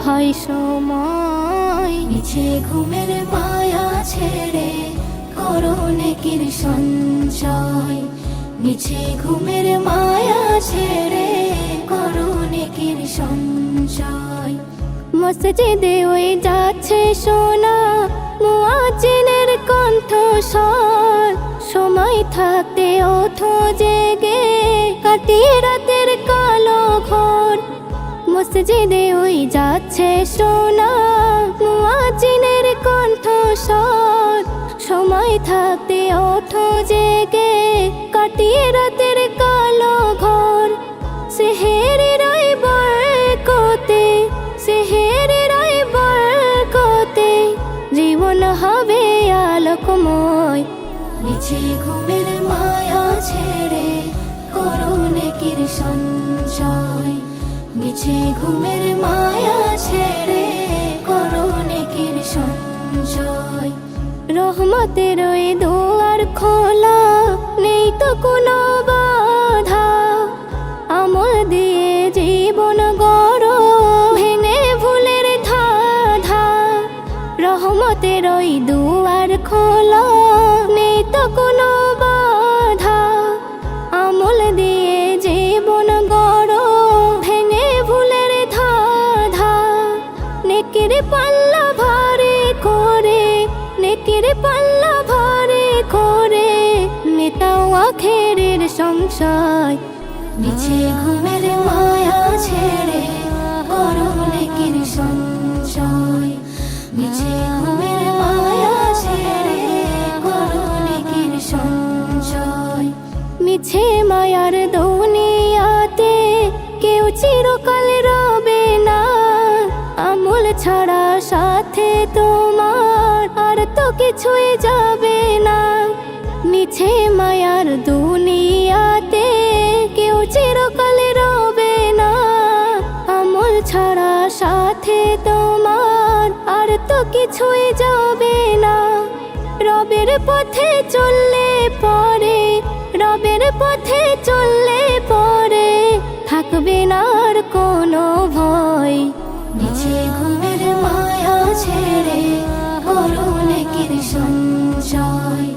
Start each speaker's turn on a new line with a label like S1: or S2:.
S1: ভাই সময়।
S2: মিছে ঘুমের মায়া ছেড়ে করো নেকির সঞ্চয়। মিছে ঘুমের মায়া ছেড়ে করো নেকির সঞ্চয়।
S1: মসজিদে ওই যাচ্ছে সোনা মুয়াজ্জিনের কণ্ঠস্বর। সময় থাকতে ওঠো জেগে কাটিয়ে রাতের কালো ঘোর। মসজিদে ওই যাচ্ছে সোনা মুয়াজ্জিনের কণ্ঠস্বর। সময় থাকতে ওঠো জেগে কাটিয়ে রাতের কালো ঘোর। সেহেরের ওই বরকতে, সেহেরের ওই বরকতে জীবন হবে আলোকময়।
S2: মিছে ঘুমের মায়া ছেড়ে করো নেকির সঞ্চয়। মিছে ঘুমের মায়া ছেড়ে করো নেকির সঞ্চয়।
S1: রহমতের ওই দুয়ার খোলা, নেই তো কোনো বাধা। আমল দিয়ে জীবন গড়ো ভেঙে ভুলের ধাঁধা। রহমতের ওই দুয়ার খোলা, নেই তো কোনো বাধা। আমল দিয়ে জীবন গড়ো ভেঙে ভুলের ধাঁধা। নেকির পাল্লা ভারী করে, নেকির পাল্লা ভারী করে মেটাও আখেরের সংশয়।
S2: মিছে ঘুমের মায়া ছেড়ে করো নেকির সঞ্চয়। মিছে ঘুমের মায়া ছেড়ে করো নেকির সঞ্চয়।
S1: মিছে মায়ার দুনিয়াতে কেউ চিরকাল রবে না। আমল ছাড়া সাথে তোমার আর তো কিছুই যাবে না। মিছে মায়ার দুনিয়াতে কেউ চিরকাল রবে না। আমল ছাড়া সাথে তোমার আর তো কিছুই যাবে না। রবের পথে চললে পরে, রবের পথে চললে পরে থাকবে না আর কোনো ভয়।
S2: মিছে ঘুমের মায়া ছেড়ে করো নেকির সঞ্চয়।